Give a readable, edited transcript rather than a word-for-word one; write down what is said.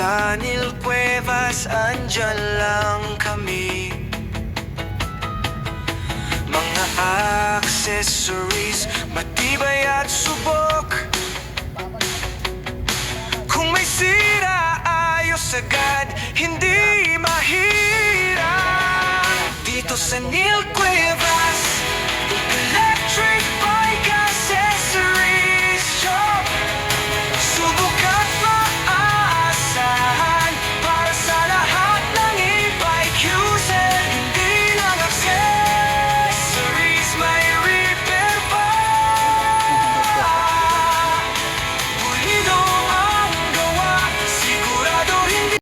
Daniel Cuevas, andyan lang kami. Mga accessories, matibay at subok. Kung may sira, ayos agad. Hindi